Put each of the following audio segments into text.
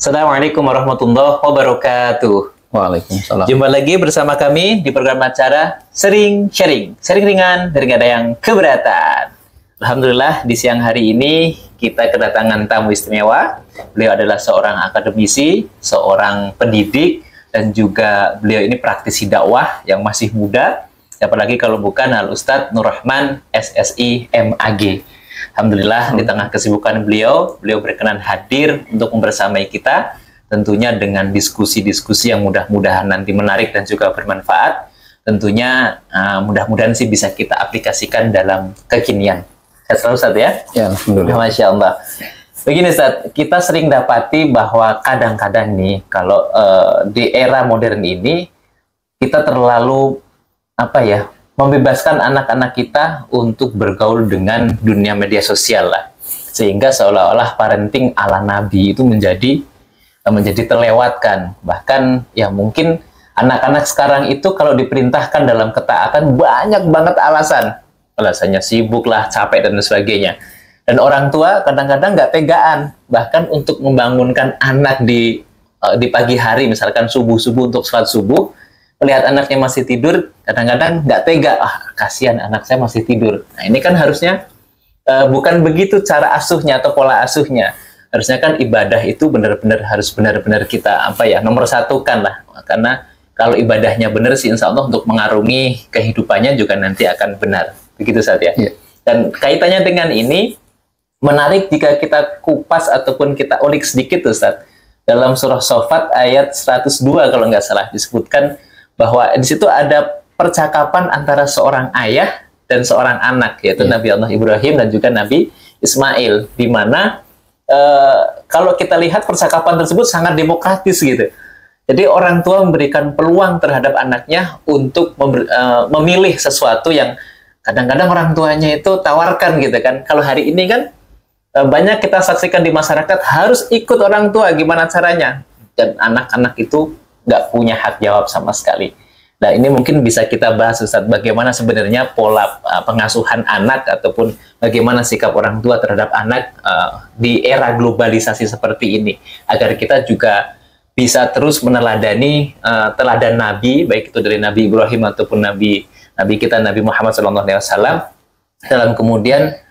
Assalamualaikum warahmatullahi wabarakatuh. Waalaikumsalam. Jumpa lagi bersama kami di program acara Sering Sharing. Sering ringan dan gak ada yang keberatan. Alhamdulillah di siang hari ini kita kedatangan tamu istimewa. Beliau adalah seorang akademisi, seorang pendidik, dan juga beliau ini praktisi dakwah yang masih muda. Apalagi kalau bukan Al-Ustadz Nur Rahman SSI MAG. Alhamdulillah di tengah kesibukan beliau berkenan hadir untuk membersamai kita, tentunya dengan diskusi-diskusi yang mudah-mudahan nanti menarik dan juga bermanfaat. Tentunya mudah-mudahan sih bisa kita aplikasikan dalam kekinian. Sehat selalu Ustadz ya? Ya, alhamdulillah. Masya Allah. Begini Ustadz, kita sering dapati bahwa kadang-kadang nih kalau di era modern ini kita terlalu membebaskan anak-anak kita untuk bergaul dengan dunia media sosial lah, sehingga seolah-olah parenting ala Nabi itu menjadi terlewatkan. Bahkan ya mungkin anak-anak sekarang itu kalau diperintahkan dalam ketaatan banyak banget alasannya sibuk lah, capek dan sebagainya. Dan orang tua kadang-kadang nggak tegaan bahkan untuk membangunkan anak di pagi hari, misalkan subuh-subuh untuk sholat subuh. Melihat anaknya masih tidur, kadang-kadang nggak tega, kasihan anak saya masih tidur. Nah ini kan harusnya bukan begitu cara asuhnya atau pola asuhnya. Harusnya kan ibadah itu harus benar-benar kita nomor satukan lah. Karena kalau ibadahnya benar sih insya Allah untuk mengarungi kehidupannya juga nanti akan benar. Begitu saja. Ya. Dan kaitannya dengan ini, menarik jika kita kupas ataupun kita ulik sedikit Ustaz. Dalam surah Shofat ayat 102 kalau nggak salah disebutkan, bahwa di situ ada percakapan antara seorang ayah dan seorang anak, yaitu Nabi Allah Ibrahim dan juga Nabi Ismail, di mana kalau kita lihat percakapan tersebut sangat demokratis gitu. Jadi orang tua memberikan peluang terhadap anaknya untuk memilih sesuatu yang kadang-kadang orang tuanya itu tawarkan gitu kan. Kalau hari ini kan banyak kita saksikan di masyarakat harus ikut orang tua gimana caranya, dan anak-anak itu nggak punya hak jawab sama sekali. Nah ini mungkin bisa kita bahas Ustadz, bagaimana sebenarnya pola pengasuhan anak ataupun bagaimana sikap orang tua terhadap anak di era globalisasi seperti ini, agar kita juga bisa terus meneladani teladan Nabi, baik itu dari Nabi Ibrahim ataupun Nabi kita Nabi Muhammad SAW, dalam kemudian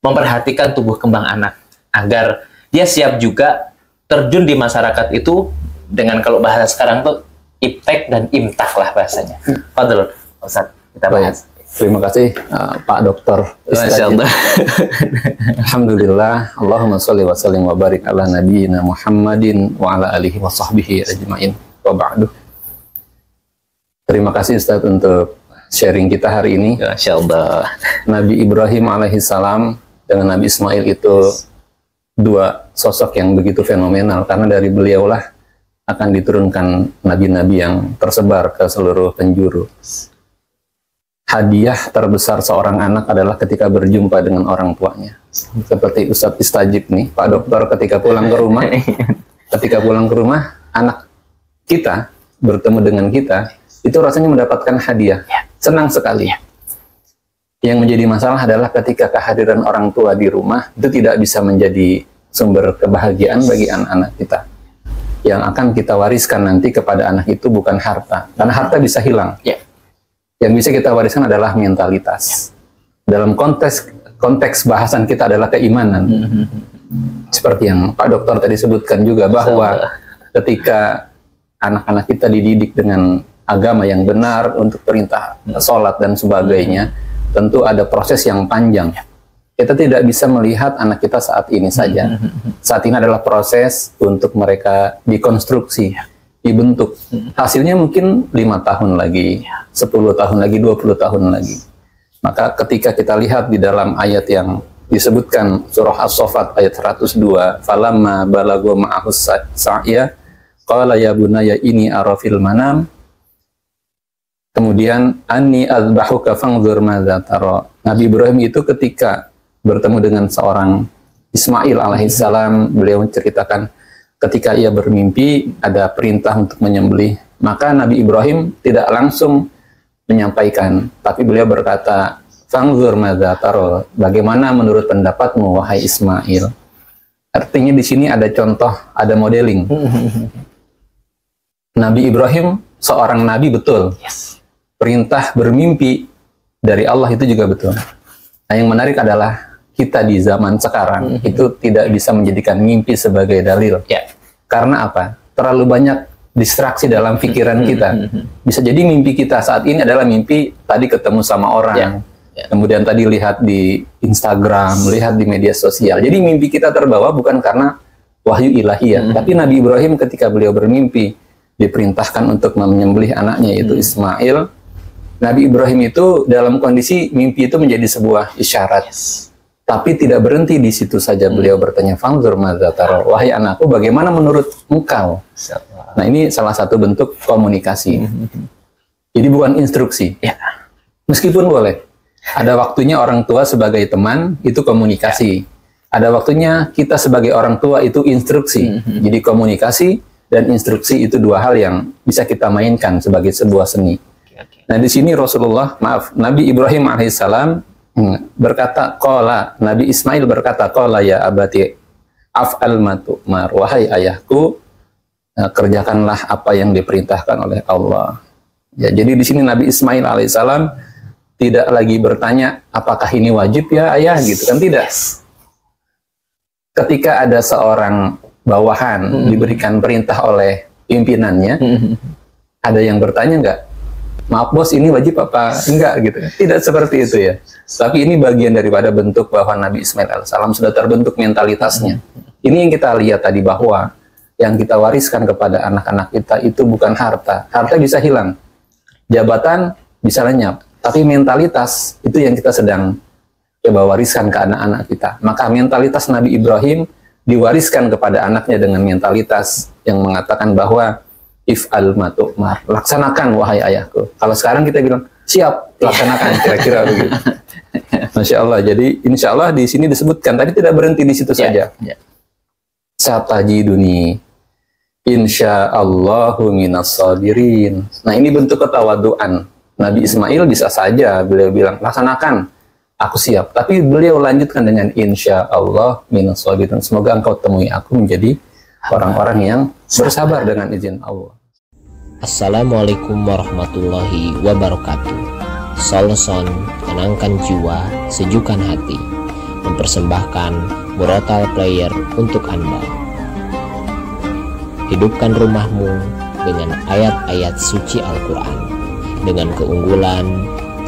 memperhatikan tumbuh kembang anak agar dia siap juga terjun di masyarakat itu dengan, kalau bahasa sekarang tuh iptek dan imtak lah bahasanya. Fadl, Ustaz, kita bahas. Terima kasih Pak Dokter. Alhamdulillah, Allahumma sholli wa sallim wa barik ala nabiyyina Muhammadin wa ala alihi wa sahbihi ajma'in. Wa ba'du. Terima kasih Ustaz untuk sharing kita hari ini. Masya Allah. Nabi Ibrahim alaihissalam dengan Nabi Ismail itu dua sosok yang begitu fenomenal, karena dari beliaulah akan diturunkan nabi-nabi yang tersebar ke seluruh penjuru. Hadiah terbesar seorang anak adalah ketika berjumpa dengan orang tuanya. Seperti Ustadz Istajib nih, Pak Dokter, ketika pulang ke rumah, anak kita bertemu dengan kita, itu rasanya mendapatkan hadiah. Senang sekali. Yang menjadi masalah adalah ketika kehadiran orang tua di rumah itu tidak bisa menjadi sumber kebahagiaan bagi anak-anak kita. Yang akan kita wariskan nanti kepada anak itu bukan harta, karena harta bisa hilang. Yang bisa kita wariskan adalah mentalitas. Dalam konteks bahasan kita adalah keimanan. Seperti yang Pak Dokter tadi sebutkan juga, bahwa ketika anak-anak kita dididik dengan agama yang benar untuk perintah sholat dan sebagainya, tentu ada proses yang panjang. Kita tidak bisa melihat anak kita saat ini saja. Saat ini adalah proses untuk mereka dikonstruksi, dibentuk. Hasilnya mungkin 5 tahun lagi, 10 tahun lagi, 20 tahun lagi. Maka ketika kita lihat di dalam ayat yang disebutkan surah As-Saffat ayat 102, falamma balagha ma'ahus sa'ya qala ya bunayya inni ara fil manam. Kemudian anni azbahuka fanzur madza tara. Nabi Ibrahim itu ketika bertemu dengan seorang Ismail alaihissalam, beliau menceritakan ketika ia bermimpi ada perintah untuk menyembelih, maka Nabi Ibrahim tidak langsung menyampaikan, tapi beliau berkata, fanzur madza tara, bagaimana menurut pendapatmu wahai Ismail? Artinya di sini ada contoh, ada modeling. Nabi Ibrahim seorang nabi betul. Yes. Perintah bermimpi dari Allah itu juga betul. Nah, yang menarik adalah kita di zaman sekarang itu tidak bisa menjadikan mimpi sebagai dalil. Ya. Karena apa? Terlalu banyak distraksi dalam pikiran kita. Bisa jadi mimpi kita saat ini adalah mimpi tadi ketemu sama orang. Kemudian tadi lihat di Instagram, lihat di media sosial. Jadi mimpi kita terbawa bukan karena wahyu ilahiyah. Tapi Nabi Ibrahim ketika beliau bermimpi, diperintahkan untuk menyembelih anaknya yaitu Ismail. Nabi Ibrahim itu dalam kondisi mimpi itu menjadi sebuah isyarat. Tapi tidak berhenti di situ saja. Beliau bertanya, "Fanzur madza tara?" Wahai anakku, bagaimana menurut engkau? Nah, ini salah satu bentuk komunikasi. Jadi bukan instruksi. Meskipun boleh. Ada waktunya orang tua sebagai teman, itu komunikasi. Ada waktunya kita sebagai orang tua, itu instruksi. Jadi komunikasi dan instruksi itu dua hal yang bisa kita mainkan sebagai sebuah seni. Nah, di sini Nabi Ibrahim alaihissalam berkata, Nabi Ismail berkata, ya abati af'al ma tu'mar, wahai ayahku, kerjakanlah apa yang diperintahkan oleh Allah. Ya, jadi di sini Nabi Ismail alaihissalam tidak lagi bertanya, apakah ini wajib ya ayah, gitu kan, tidak. Ketika ada seorang bawahan diberikan perintah oleh pimpinannya, ada yang bertanya nggak? Maaf bos, ini wajib apa enggak, gitu. Tidak seperti itu ya. Tapi ini bagian daripada bentuk bahwa Nabi Ismail alaihissalam sudah terbentuk mentalitasnya. Ini yang kita lihat tadi, bahwa yang kita wariskan kepada anak-anak kita itu bukan harta. Harta bisa hilang, jabatan bisa lenyap. Tapi mentalitas itu yang kita sedang coba wariskan ke anak-anak kita. Maka mentalitas Nabi Ibrahim diwariskan kepada anaknya dengan mentalitas yang mengatakan bahwa if'al ma tu'mar, laksanakan wahai ayahku. Kalau sekarang kita bilang siap, laksanakan, kira-kira begitu. Masya Allah. Jadi insya Allah di sini disebutkan, tadi tidak berhenti di situ saja. Satajiduni insya Allahu minas sabirin. Nah, ini bentuk ketawaduan. Nabi Ismail bisa saja beliau bilang, laksanakan, aku siap. Tapi beliau lanjutkan dengan insya Allah minas sabirin. Semoga engkau temui aku menjadi orang-orang yang bersabar dengan izin Allah. Assalamualaikum warahmatullahi wabarakatuh. Solson, tenangkan jiwa, sejukkan hati, mempersembahkan Murotal Player untuk Anda. Hidupkan rumahmu dengan ayat-ayat suci Al-Quran. Dengan keunggulan,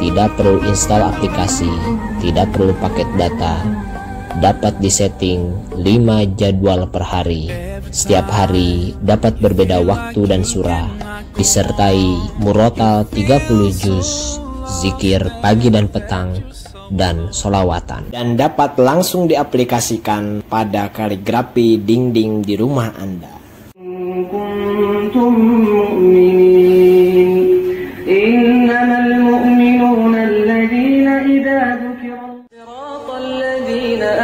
tidak perlu install aplikasi, tidak perlu paket data, dapat disetting 5 jadwal per hari. Setiap hari dapat berbeda waktu dan surah, disertai murotal 30 juz, zikir pagi dan petang, dan solawatan. Dan dapat langsung diaplikasikan pada kaligrafi dinding di rumah Anda.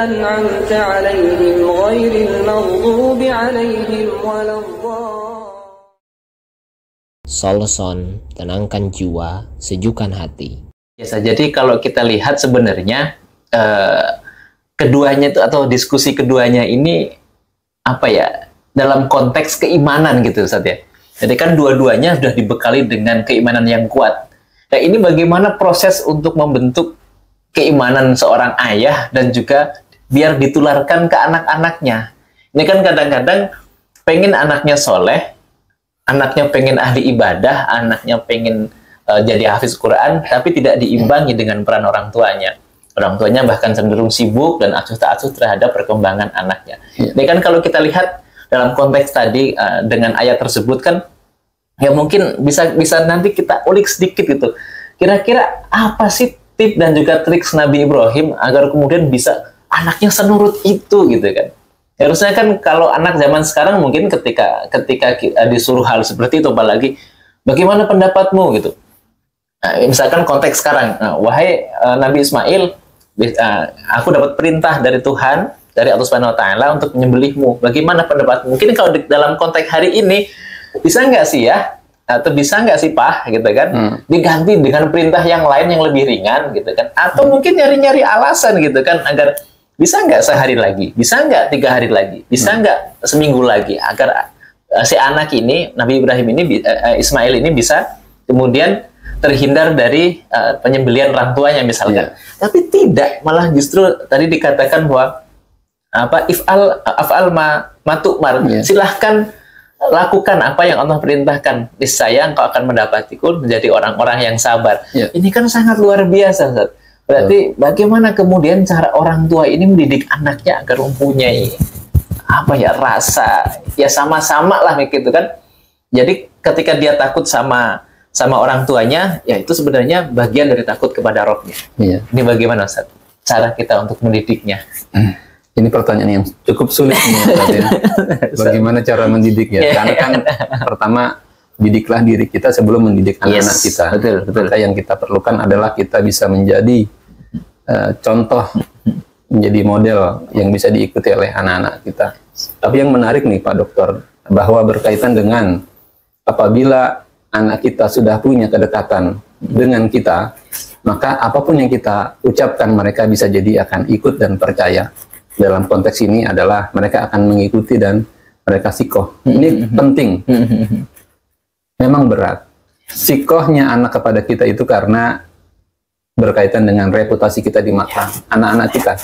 أنعمت عليهم غير المغضوب عليهم ولا Solson, tenangkan jiwa, sejukkan hati. Biasa. Jadi kalau kita lihat sebenarnya keduanya itu, atau diskusi keduanya ini apa ya, dalam konteks keimanan gitu Ustaz ya. Jadi kan dua-duanya sudah dibekali dengan keimanan yang kuat. Nah, ini bagaimana proses untuk membentuk keimanan seorang ayah dan juga biar ditularkan ke anak-anaknya. Ini kan kadang-kadang pengen anaknya soleh, anaknya pengen ahli ibadah, anaknya pengen jadi hafiz Quran, tapi tidak diimbangi dengan peran orang tuanya. Orang tuanya bahkan cenderung sibuk dan acuh tak acuh terhadap perkembangan anaknya. Ini kan kalau kita lihat dalam konteks tadi dengan ayat tersebut kan, ya mungkin bisa nanti kita ulik sedikit gitu. Kira-kira apa sih tip dan juga trik Nabi Ibrahim agar kemudian bisa anaknya senurut itu gitu kan. Harusnya kan kalau anak zaman sekarang mungkin ketika disuruh hal seperti itu, apalagi bagaimana pendapatmu gitu. Nah, misalkan konteks sekarang, wahai Nabi Ismail, aku dapat perintah dari Tuhan, dari Allah Subhanahu Wa Taala untuk menyembelihmu. Bagaimana pendapatmu? Mungkin kalau dalam konteks hari ini bisa nggak sih ya? Atau bisa nggak sih Pak gitu kan, diganti dengan perintah yang lain yang lebih ringan gitu kan, atau mungkin nyari-nyari alasan gitu kan agar bisa nggak sehari lagi, bisa nggak 3 hari lagi, bisa nggak seminggu lagi, agar si anak ini, Nabi Ibrahim ini, Ismail ini bisa kemudian terhindar dari penyembelihan orang tuanya misalkan. Tapi tidak, malah justru tadi dikatakan bahwa af'al ma tu'mar, silahkan lakukan apa yang Allah perintahkan, niscaya engkau akan mendapatiku menjadi orang-orang yang sabar. Ini kan sangat luar biasa, Ustaz. Berarti bagaimana kemudian cara orang tua ini mendidik anaknya agar mempunyai rasa, ya sama-sama lah gitu kan. Jadi ketika dia takut sama orang tuanya, ya itu sebenarnya bagian dari takut kepada Rabb-nya. Ini bagaimana, Ustaz, cara kita untuk mendidiknya? Ini pertanyaan yang cukup sulit nih, ya. Bagaimana cara mendidiknya? Karena kan pertama, didiklah diri kita sebelum mendidik anak-anak kita. Betul. Maka yang kita perlukan adalah kita bisa menjadi contoh, menjadi model yang bisa diikuti oleh anak-anak kita. Tapi yang menarik nih Pak Dokter, bahwa berkaitan dengan apabila anak kita sudah punya kedekatan dengan kita, maka apapun yang kita ucapkan mereka bisa jadi akan ikut dan percaya. Dalam konteks ini adalah mereka akan mengikuti dan mereka sikoh. Ini penting. Memang berat. Sikohnya anak kepada kita itu karena berkaitan dengan reputasi kita di mata anak-anak kita.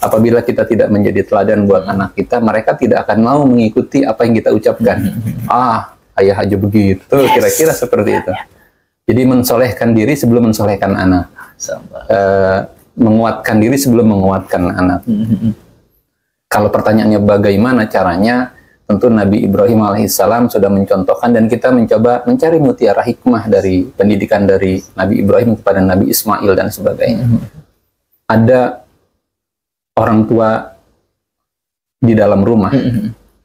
Apabila kita tidak menjadi teladan buat anak kita, mereka tidak akan mau mengikuti apa yang kita ucapkan. Ayah aja begitu, kira-kira seperti itu. Jadi mensolehkan diri sebelum mensolehkan anak. Menguatkan diri sebelum menguatkan anak. Kalau pertanyaannya bagaimana caranya, tentu Nabi Ibrahim alaihissalam sudah mencontohkan, dan kita mencoba mencari mutiara hikmah dari pendidikan dari Nabi Ibrahim kepada Nabi Ismail dan sebagainya. Ada orang tua di dalam rumah,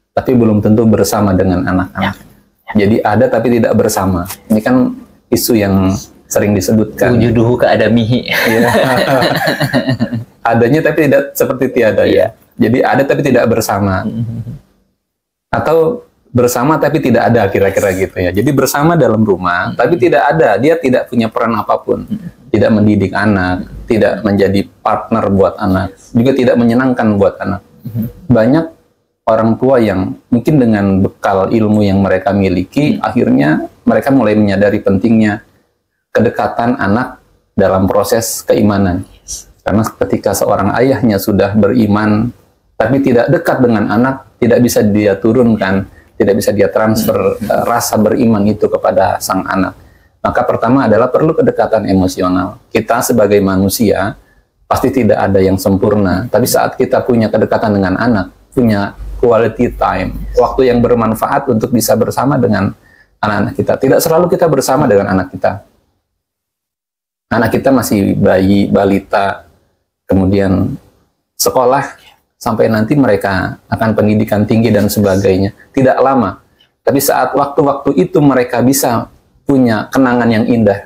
tapi belum tentu bersama dengan anak-anak. Jadi ada tapi tidak bersama. Ini kan isu yang sering disebutkan. Wujuduhu ka'adamihi. Adanya tapi tidak seperti tiada. Jadi ada tapi tidak bersama. Atau bersama tapi tidak ada, kira-kira gitu ya. Jadi bersama dalam rumah tapi tidak ada, dia tidak punya peran apapun, tidak mendidik anak, tidak menjadi partner buat anak, juga tidak menyenangkan buat anak. Banyak orang tua yang mungkin dengan bekal ilmu yang mereka miliki, akhirnya mereka mulai menyadari pentingnya kedekatan anak dalam proses keimanan. Karena ketika seorang ayahnya sudah beriman tapi tidak dekat dengan anak, tidak bisa dia turunkan, tidak bisa dia transfer rasa beriman itu kepada sang anak. Maka pertama adalah perlu kedekatan emosional. Kita sebagai manusia pasti tidak ada yang sempurna, tapi saat kita punya kedekatan dengan anak, punya quality time, waktu yang bermanfaat untuk bisa bersama dengan anak-anak kita. Tidak selalu kita bersama dengan anak kita. Anak kita masih bayi, balita, kemudian sekolah, sampai nanti mereka akan pendidikan tinggi dan sebagainya. Tidak lama. Tapi saat waktu-waktu itu mereka bisa punya kenangan yang indah.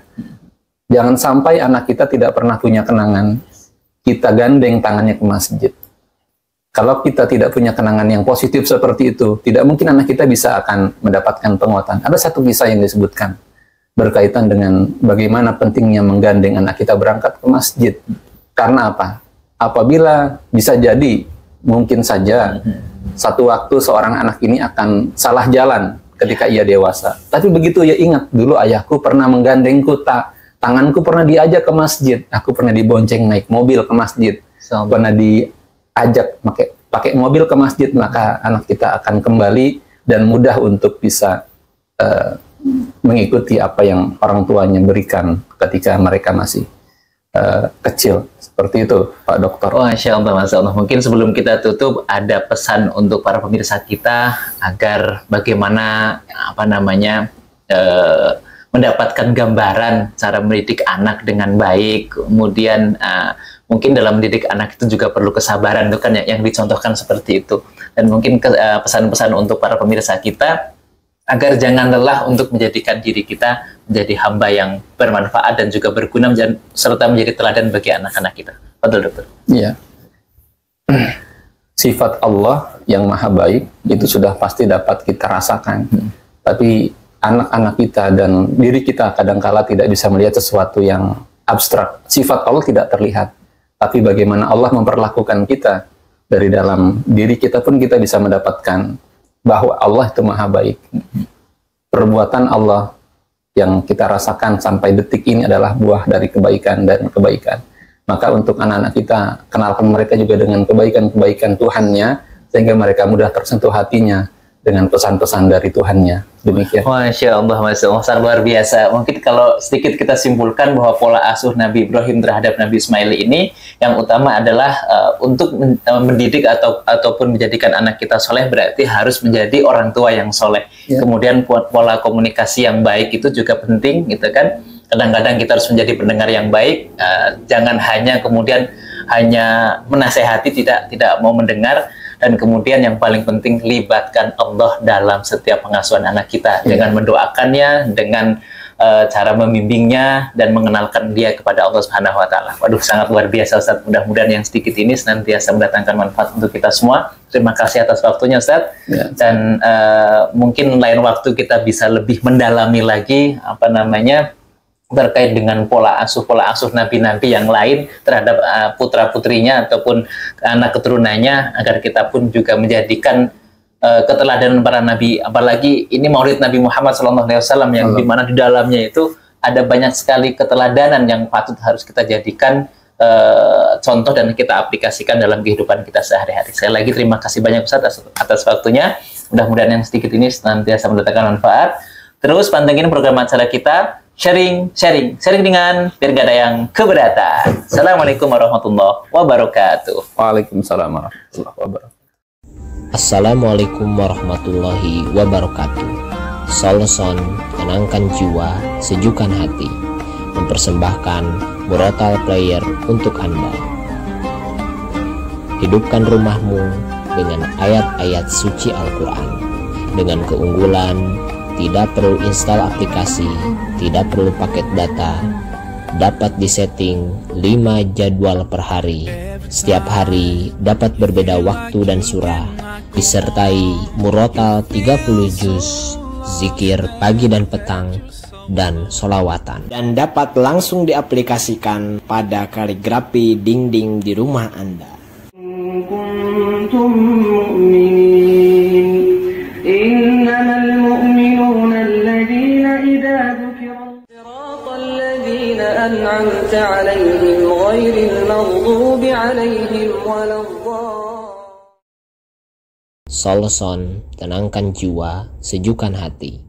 Jangan sampai anak kita tidak pernah punya kenangan, kita gandeng tangannya ke masjid. Kalau kita tidak punya kenangan yang positif seperti itu, tidak mungkin anak kita bisa akan mendapatkan penguatan. Ada satu kisah yang disebutkan berkaitan dengan bagaimana pentingnya menggandeng anak kita berangkat ke masjid. Karena apa? Apabila bisa jadi, mungkin saja satu waktu seorang anak ini akan salah jalan ketika ia dewasa. Tapi begitu ia ingat, dulu ayahku pernah menggandengku, tanganku pernah diajak ke masjid, aku pernah dibonceng naik mobil ke masjid, pernah diajak pakai mobil ke masjid, maka anak kita akan kembali dan mudah untuk bisa mengikuti apa yang orang tuanya berikan ketika mereka masih kecil. Seperti itu, Pak Dokter. Masya Allah. Mungkin sebelum kita tutup, ada pesan untuk para pemirsa kita agar bagaimana mendapatkan gambaran cara mendidik anak dengan baik. Kemudian mungkin dalam mendidik anak itu juga perlu kesabaran, itu kan yang dicontohkan seperti itu. Dan mungkin pesan-pesan untuk para pemirsa kita agar jangan lelah untuk menjadikan diri kita menjadi hamba yang bermanfaat dan juga berguna, serta menjadi teladan bagi anak-anak kita. Betul, Dokter? Iya. Sifat Allah yang maha baik itu sudah pasti dapat kita rasakan. Tapi anak-anak kita dan diri kita kadangkala tidak bisa melihat sesuatu yang abstrak. Sifat Allah tidak terlihat. tapi bagaimana Allah memperlakukan kita. Dari dalam diri kita pun kita bisa mendapatkan bahwa Allah itu maha baik. Perbuatan Allah yang kita rasakan sampai detik ini adalah buah dari kebaikan dan kebaikan. Maka untuk anak-anak kita, kenalkan mereka juga dengan kebaikan-kebaikan Tuhannya, sehingga mereka mudah tersentuh hatinya dengan pesan-pesan dari Tuhannya. Demikian. Masya Allah, sangat luar biasa. Mungkin kalau sedikit kita simpulkan bahwa pola asuh Nabi Ibrahim terhadap Nabi Ismail ini yang utama adalah untuk mendidik ataupun menjadikan anak kita soleh, berarti harus menjadi orang tua yang soleh. Ya. Kemudian pola komunikasi yang baik itu juga penting, gitu kan. Kadang-kadang kita harus menjadi pendengar yang baik, jangan hanya kemudian hanya menasehati, tidak mau mendengar. Dan kemudian yang paling penting, libatkan Allah dalam setiap pengasuhan anak kita, dengan mendoakannya, dengan cara membimbingnya, dan mengenalkan dia kepada Allah Subhanahu wa Ta'ala. Waduh, sangat luar biasa Ustaz. Mudah-mudahan yang sedikit ini senantiasa mendatangkan manfaat untuk kita semua. Terima kasih atas waktunya Ustaz. Ya. Dan mungkin lain waktu kita bisa lebih mendalami lagi terkait dengan pola asuh nabi-nabi yang lain terhadap putra-putrinya ataupun anak keturunannya, agar kita pun juga menjadikan keteladanan para nabi. Apalagi ini Maulid Nabi Muhammad SAW yang dimana di dalamnya itu ada banyak sekali keteladanan yang patut harus kita jadikan contoh dan kita aplikasikan dalam kehidupan kita sehari-hari. Saya lagi terima kasih banyak Ustaz atas waktunya. Mudah-mudahan yang sedikit ini senantiasa mendatangkan manfaat. Terus pantengin program acara kita, sharing dengan biar gak ada yang keberatan. Assalamualaikum warahmatullahi wabarakatuh. Waalaikumsalam warahmatullahi wabarakatuh. Assalamualaikum warahmatullahi wabarakatuh. Soloson, tenangkan jiwa, sejukkan hati, mempersembahkan Murotal Player untuk Anda. Hidupkan rumahmu dengan ayat-ayat suci Al-Quran, dengan keunggulan tidak perlu install aplikasi, tidak perlu paket data, dapat disetting 5 jadwal per hari. Setiap hari dapat berbeda waktu dan surah, disertai murotal 30 juz, zikir pagi dan petang, dan solawatan. Dan dapat langsung diaplikasikan pada kaligrafi dinding di rumah Anda. أنعمت عليهم غير المغضوب عليهم ولا الضالين. Soloson, tenangkan jiwa, sejukkan hati.